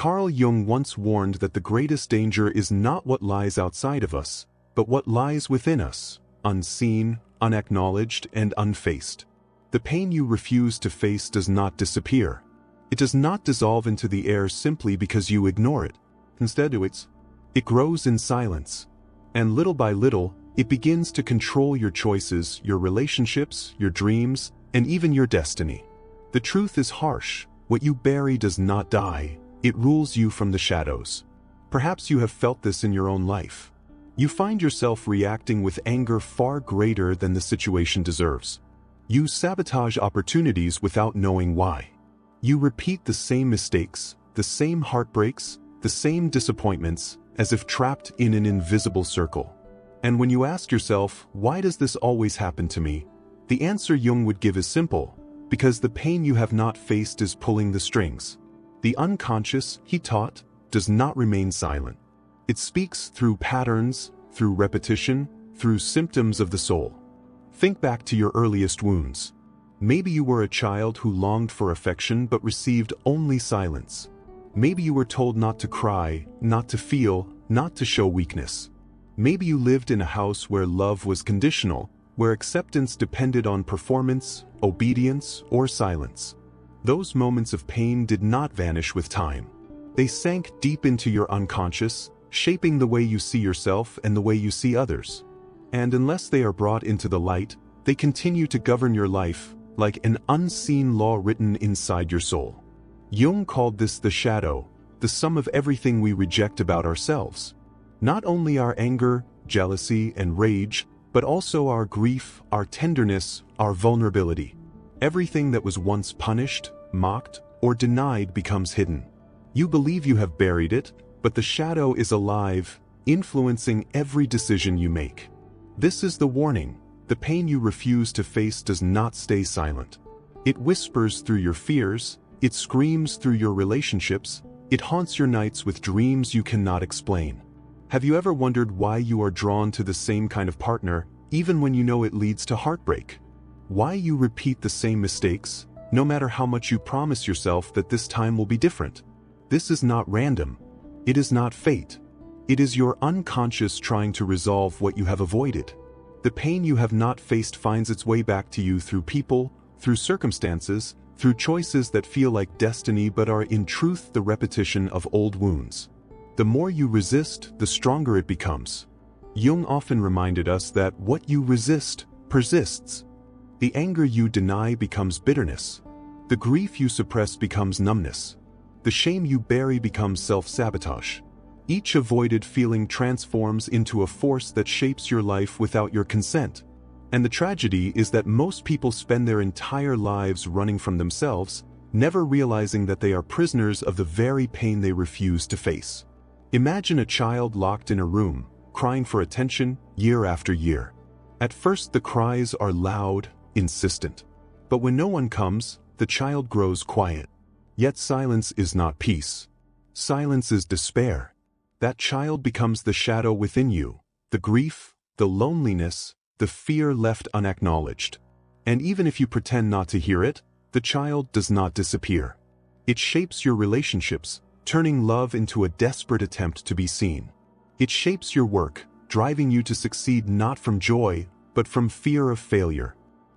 Carl Jung once warned that the greatest danger is not what lies outside of us, but what lies within us, unseen, unacknowledged, and unfaced. The pain you refuse to face does not disappear. It does not dissolve into the air simply because you ignore it. Instead, it grows in silence. And little by little, it begins to control your choices, your relationships, your dreams, and even your destiny. The truth is harsh. What you bury does not die. It rules you from the shadows. Perhaps you have felt this in your own life. You find yourself reacting with anger far greater than the situation deserves. You sabotage opportunities without knowing why. You repeat the same mistakes, the same heartbreaks, the same disappointments, as if trapped in an invisible circle. And when you ask yourself, why does this always happen to me? The answer Jung would give is simple: because the pain you have not faced is pulling the strings. The unconscious, he taught, does not remain silent. It speaks through patterns, through repetition, through symptoms of the soul. Think back to your earliest wounds. Maybe you were a child who longed for affection but received only silence. Maybe you were told not to cry, not to feel, not to show weakness. Maybe you lived in a house where love was conditional, where acceptance depended on performance, obedience, or silence. Those moments of pain did not vanish with time. They sank deep into your unconscious, shaping the way you see yourself and the way you see others. And unless they are brought into the light, they continue to govern your life, like an unseen law written inside your soul. Jung called this the shadow, the sum of everything we reject about ourselves. Not only our anger, jealousy, and rage, but also our grief, our tenderness, our vulnerability. Everything that was once punished, mocked, or denied becomes hidden. You believe you have buried it, but the shadow is alive, influencing every decision you make. This is the warning. The pain you refuse to face does not stay silent. It whispers through your fears, it screams through your relationships, it haunts your nights with dreams you cannot explain. Have you ever wondered why you are drawn to the same kind of partner, even when you know it leads to heartbreak? Why you repeat the same mistakes, no matter how much you promise yourself that this time will be different? This is not random. It is not fate. It is your unconscious trying to resolve what you have avoided. The pain you have not faced finds its way back to you through people, through circumstances, through choices that feel like destiny but are in truth the repetition of old wounds. The more you resist, the stronger it becomes. Jung often reminded us that what you resist persists. The anger you deny becomes bitterness. The grief you suppress becomes numbness. The shame you bury becomes self-sabotage. Each avoided feeling transforms into a force that shapes your life without your consent. And the tragedy is that most people spend their entire lives running from themselves, never realizing that they are prisoners of the very pain they refuse to face. Imagine a child locked in a room, crying for attention year after year. At first the cries are loud, insistent. But when no one comes, the child grows quiet. Yet silence is not peace. Silence is despair. That child becomes the shadow within you, the grief, the loneliness, the fear left unacknowledged. And even if you pretend not to hear it, the child does not disappear. It shapes your relationships, turning love into a desperate attempt to be seen. It shapes your work, driving you to succeed not from joy, but from fear of failure.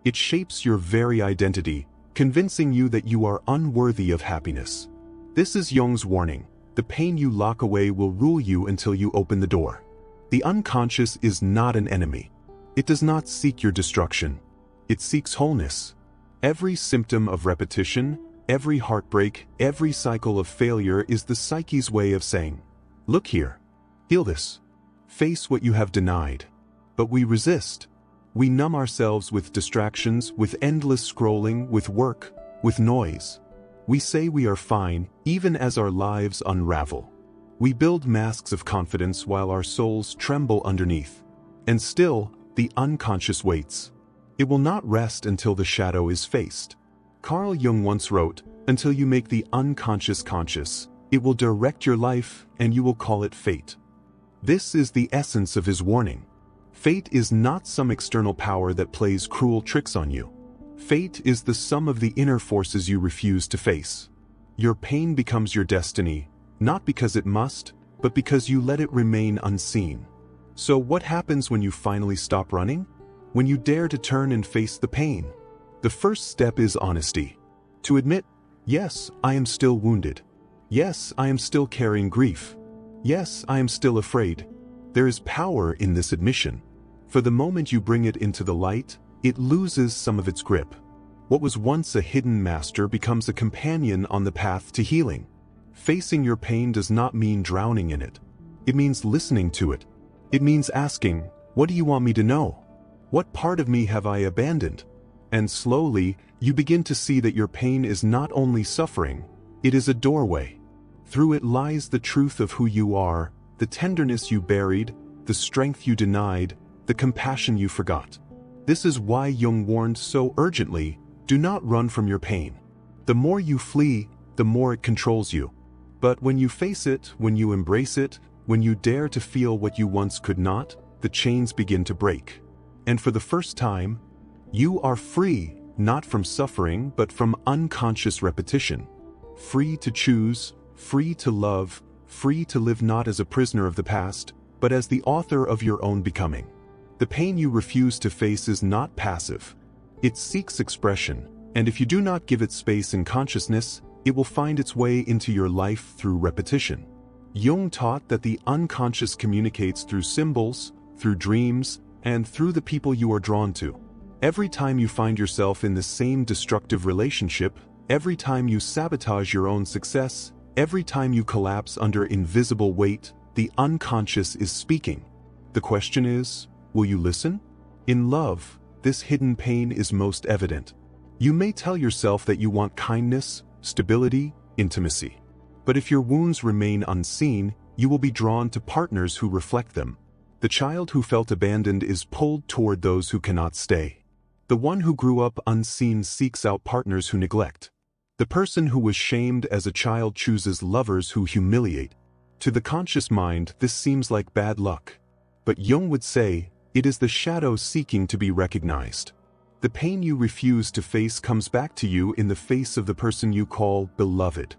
It shapes your very identity, convincing you that you are unworthy of happiness. This is Jung's warning. The pain you lock away will rule you until you open the door. The unconscious is not an enemy. It does not seek your destruction. It seeks wholeness. Every symptom of repetition, every heartbreak, every cycle of failure is the psyche's way of saying, "Look here. Feel this. Face what you have denied." But we resist. We numb ourselves with distractions, with endless scrolling, with work, with noise. We say we are fine, even as our lives unravel. We build masks of confidence while our souls tremble underneath. And still, the unconscious waits. It will not rest until the shadow is faced. Carl Jung once wrote, "Until you make the unconscious conscious, it will direct your life and you will call it fate." This is the essence of his warning. Fate is not some external power that plays cruel tricks on you. Fate is the sum of the inner forces you refuse to face. Your pain becomes your destiny, not because it must, but because you let it remain unseen. So what happens when you finally stop running? When you dare to turn and face the pain? The first step is honesty. To admit, yes, I am still wounded. Yes, I am still carrying grief. Yes, I am still afraid. There is power in this admission. For the moment you bring it into the light, it loses some of its grip. What was once a hidden master becomes a companion on the path to healing. Facing your pain does not mean drowning in it. It means listening to it. It means asking, what do you want me to know? What part of me have I abandoned? And slowly, you begin to see that your pain is not only suffering, it is a doorway. Through it lies the truth of who you are, the tenderness you buried, the strength you denied, the compassion you forgot. This is why Jung warned so urgently, do not run from your pain. The more you flee, the more it controls you. But when you face it, when you embrace it, when you dare to feel what you once could not, the chains begin to break. And for the first time, you are free, not from suffering, but from unconscious repetition. Free to choose, free to love, free to live not as a prisoner of the past, but as the author of your own becoming. The pain you refuse to face is not passive. It seeks expression, and if you do not give it space in consciousness, it will find its way into your life through repetition. Jung taught that the unconscious communicates through symbols, through dreams, and through the people you are drawn to. Every time you find yourself in the same destructive relationship, every time you sabotage your own success, every time you collapse under invisible weight, the unconscious is speaking. The question is, will you listen? In love, this hidden pain is most evident. You may tell yourself that you want kindness, stability, intimacy. But if your wounds remain unseen, you will be drawn to partners who reflect them. The child who felt abandoned is pulled toward those who cannot stay. The one who grew up unseen seeks out partners who neglect. The person who was shamed as a child chooses lovers who humiliate. To the conscious mind, this seems like bad luck. But Jung would say, it is the shadow seeking to be recognized. The pain you refuse to face comes back to you in the face of the person you call beloved.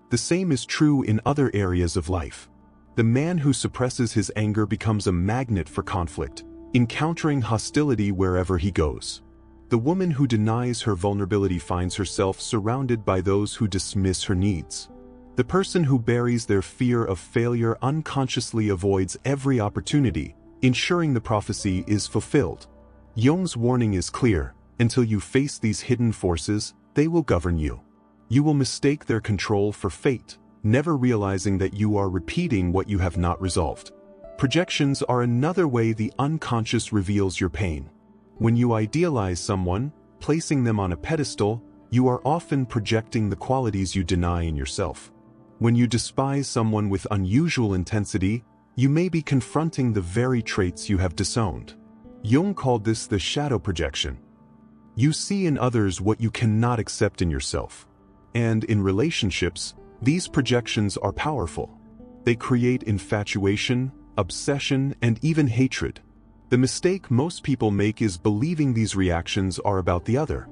The same is true in other areas of life. The man who suppresses his anger becomes a magnet for conflict, encountering hostility wherever he goes. The woman who denies her vulnerability finds herself surrounded by those who dismiss her needs. The person who buries their fear of failure unconsciously avoids every opportunity, ensuring the prophecy is fulfilled. Jung's warning is clear: until you face these hidden forces, they will govern you. You will mistake their control for fate, never realizing that you are repeating what you have not resolved. Projections are another way the unconscious reveals your pain. When you idealize someone, placing them on a pedestal, you are often projecting the qualities you deny in yourself. When you despise someone with unusual intensity, you may be confronting the very traits you have disowned. Jung called this the shadow projection. You see in others what you cannot accept in yourself. And in relationships, these projections are powerful. They create infatuation, obsession, and even hatred. The mistake most people make is believing these reactions are about the other.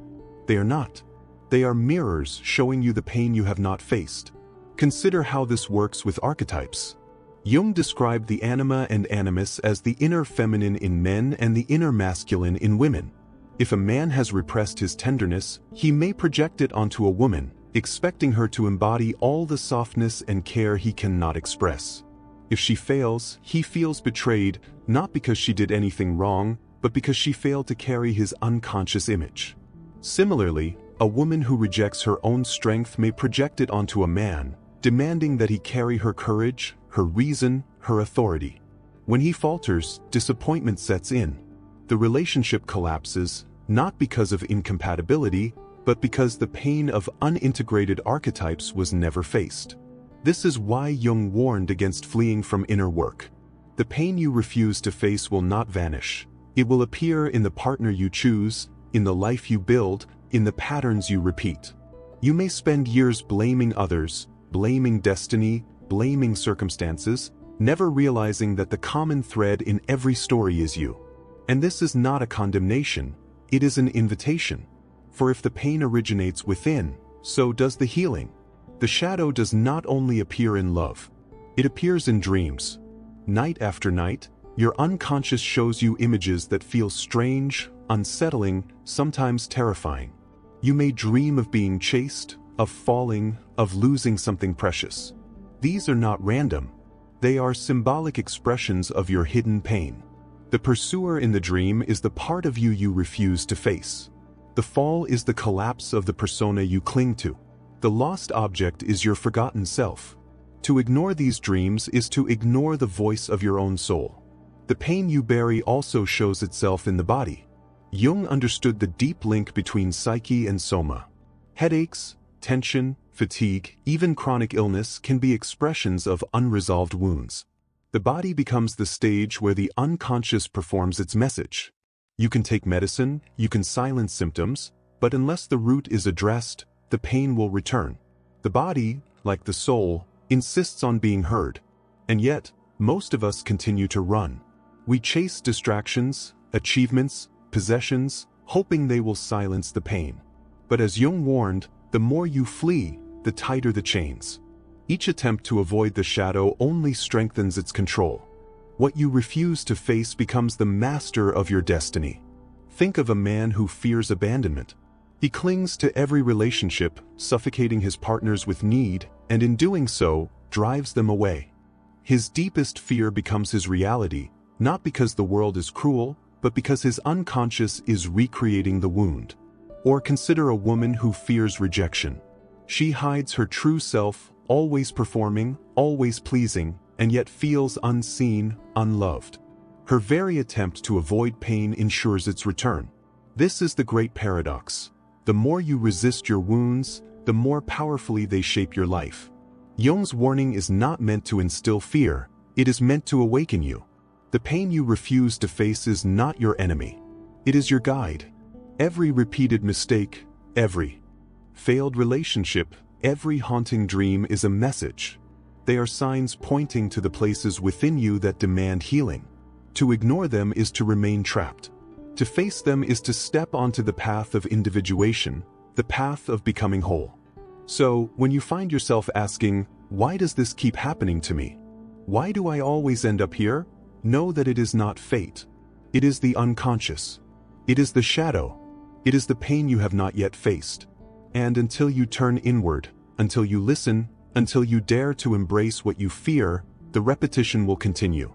They are not. They are mirrors showing you the pain you have not faced. Consider how this works with archetypes. Jung described the anima and animus as the inner feminine in men and the inner masculine in women. If a man has repressed his tenderness, he may project it onto a woman, expecting her to embody all the softness and care he cannot express. If she fails, he feels betrayed, not because she did anything wrong, but because she failed to carry his unconscious image. Similarly, a woman who rejects her own strength may project it onto a man, demanding that he carry her courage, her reason, her authority. When he falters, disappointment sets in. The relationship collapses, not because of incompatibility, but because the pain of unintegrated archetypes was never faced. This is why Jung warned against fleeing from inner work. The pain you refuse to face will not vanish. It will appear in the partner you choose, in the life you build, in the patterns you repeat. You may spend years blaming others, blaming destiny, blaming circumstances, never realizing that the common thread in every story is you. And this is not a condemnation, it is an invitation. For if the pain originates within, so does the healing. The shadow does not only appear in love. It appears in dreams. Night after night, your unconscious shows you images that feel strange, unsettling, sometimes terrifying. You may dream of being chased, of falling, of losing something precious. These are not random. They are symbolic expressions of your hidden pain. The pursuer in the dream is the part of you you refuse to face. The fall is the collapse of the persona you cling to. The lost object is your forgotten self. To ignore these dreams is to ignore the voice of your own soul. The pain you bury also shows itself in the body. Jung understood the deep link between psyche and soma. Headaches, tension, fatigue, even chronic illness can be expressions of unresolved wounds. The body becomes the stage where the unconscious performs its message. You can take medicine, you can silence symptoms, but unless the root is addressed, the pain will return. The body, like the soul, insists on being heard. And yet, most of us continue to run. We chase distractions, achievements, possessions, hoping they will silence the pain. But as Jung warned, the more you flee, the tighter the chains. Each attempt to avoid the shadow only strengthens its control. What you refuse to face becomes the master of your destiny. Think of a man who fears abandonment. He clings to every relationship, suffocating his partners with need, and in doing so, drives them away. His deepest fear becomes his reality, not because the world is cruel, but because his unconscious is recreating the wound. Or consider a woman who fears rejection. She hides her true self, always performing, always pleasing, and yet feels unseen, unloved. Her very attempt to avoid pain ensures its return. This is the great paradox. The more you resist your wounds, the more powerfully they shape your life. Jung's warning is not meant to instill fear, it is meant to awaken you. The pain you refuse to face is not your enemy. It is your guide. Every repeated mistake, every failed relationship, every haunting dream is a message. They are signs pointing to the places within you that demand healing. To ignore them is to remain trapped. To face them is to step onto the path of individuation, the path of becoming whole. So, when you find yourself asking, why does this keep happening to me? Why do I always end up here? Know that it is not fate. It is the unconscious. It is the shadow. It is the pain you have not yet faced. And until you turn inward, until you listen, until you dare to embrace what you fear, the repetition will continue.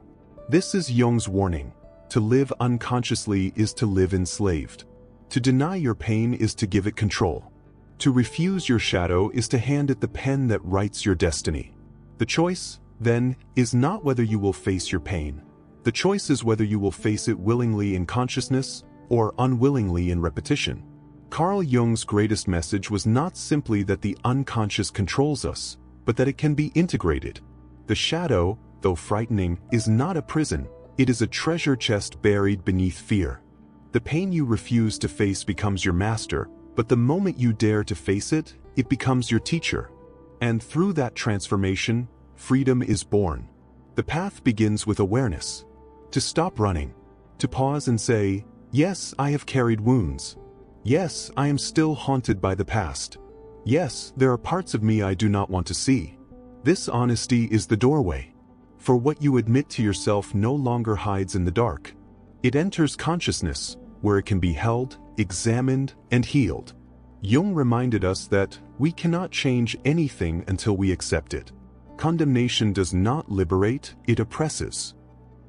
This is Jung's warning. To live unconsciously is to live enslaved. To deny your pain is to give it control. To refuse your shadow is to hand it the pen that writes your destiny. The choice, then, is not whether you will face your pain. The choice is whether you will face it willingly in consciousness or unwillingly in repetition. Carl Jung's greatest message was not simply that the unconscious controls us, but that it can be integrated. The shadow, though frightening, is not a prison. It is a treasure chest buried beneath fear. The pain you refuse to face becomes your master, but the moment you dare to face it, it becomes your teacher. And through that transformation, freedom is born. The path begins with awareness. To stop running. To pause and say, yes, I have carried wounds. Yes, I am still haunted by the past. Yes, there are parts of me I do not want to see. This honesty is the doorway. For what you admit to yourself no longer hides in the dark. It enters consciousness, where it can be held, examined, and healed. Jung reminded us that we cannot change anything until we accept it. Condemnation does not liberate, it oppresses.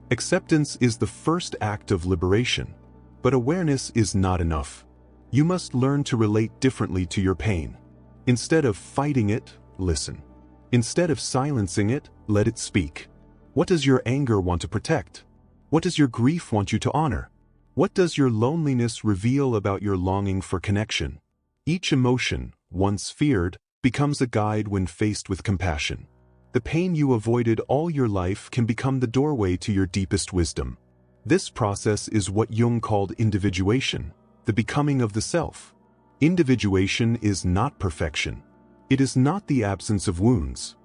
Acceptance is the first act of liberation. But awareness is not enough. You must learn to relate differently to your pain. Instead of fighting it, listen. Instead of silencing it, let it speak. What does your anger want to protect? What does your grief want you to honor? What does your loneliness reveal about your longing for connection? Each emotion, once feared, becomes a guide when faced with compassion. The pain you avoided all your life can become the doorway to your deepest wisdom. This process is what Jung called individuation, the becoming of the self. Individuation is not perfection. It is not the absence of wounds.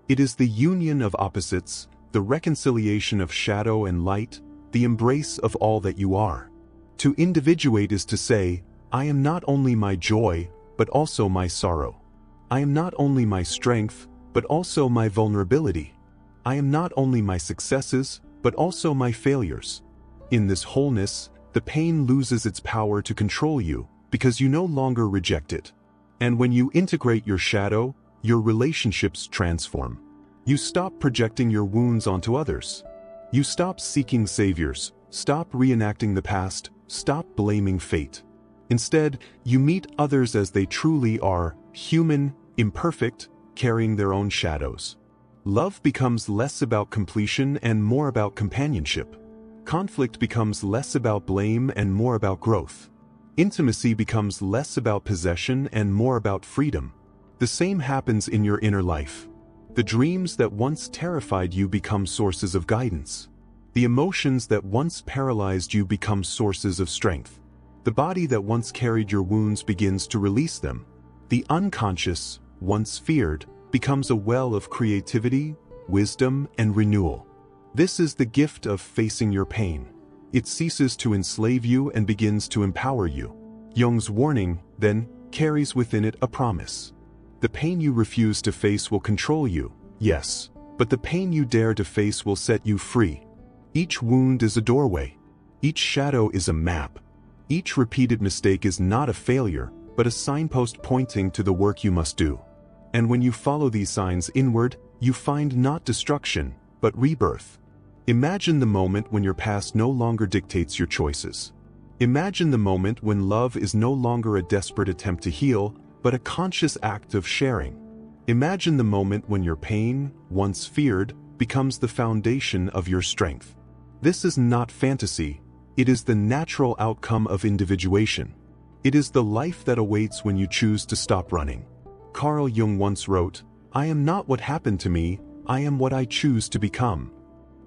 It is the union of opposites, the reconciliation of shadow and light, the embrace of all that you are. To individuate is to say, I am not only my joy, but also my sorrow. I am not only my strength, but also my vulnerability. I am not only my successes, but also my failures. In this wholeness, the pain loses its power to control you, because you no longer reject it. And when you integrate your shadow, your relationships transform. You stop projecting your wounds onto others. You stop seeking saviors, stop reenacting the past, stop blaming fate. Instead, you meet others as they truly are, human, imperfect, carrying their own shadows. Love becomes less about completion and more about companionship. Conflict becomes less about blame and more about growth. Intimacy becomes less about possession and more about freedom. The same happens in your inner life. The dreams that once terrified you become sources of guidance. The emotions that once paralyzed you become sources of strength. The body that once carried your wounds begins to release them. The unconscious, once feared, becomes a well of creativity, wisdom, and renewal. This is the gift of facing your pain. It ceases to enslave you and begins to empower you. Jung's warning, then, carries within it a promise. The pain you refuse to face will control you, yes, but the pain you dare to face will set you free. Each wound is a doorway. Each shadow is a map. Each repeated mistake is not a failure, but a signpost pointing to the work you must do. And when you follow these signs inward, you find not destruction, but rebirth. Imagine the moment when your past no longer dictates your choices. Imagine the moment when love is no longer a desperate attempt to heal, but a conscious act of sharing. Imagine the moment when your pain, once feared, becomes the foundation of your strength. This is not fantasy, it is the natural outcome of individuation. It is the life that awaits when you choose to stop running. Carl Jung once wrote, "I am not what happened to me, I am what I choose to become."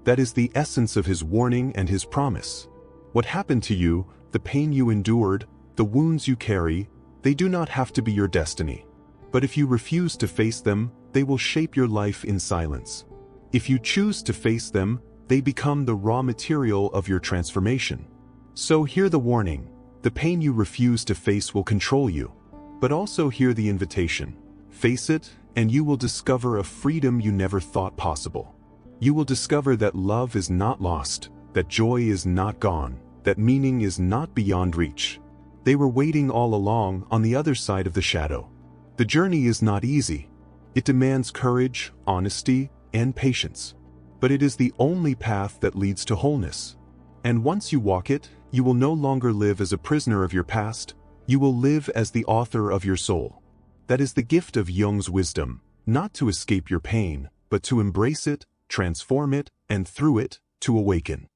That is the essence of his warning and his promise. What happened to you, the pain you endured, the wounds you carry, they do not have to be your destiny. But if you refuse to face them, they will shape your life in silence. If you choose to face them, they become the raw material of your transformation. So hear the warning. The pain you refuse to face will control you. But also hear the invitation. Face it, and you will discover a freedom you never thought possible. You will discover that love is not lost, that joy is not gone, that meaning is not beyond reach. They were waiting all along on the other side of the shadow. The journey is not easy. It demands courage, honesty, and patience. But it is the only path that leads to wholeness. And once you walk it, you will no longer live as a prisoner of your past, you will live as the author of your soul. That is the gift of Jung's wisdom, not to escape your pain, but to embrace it, transform it, and through it, to awaken.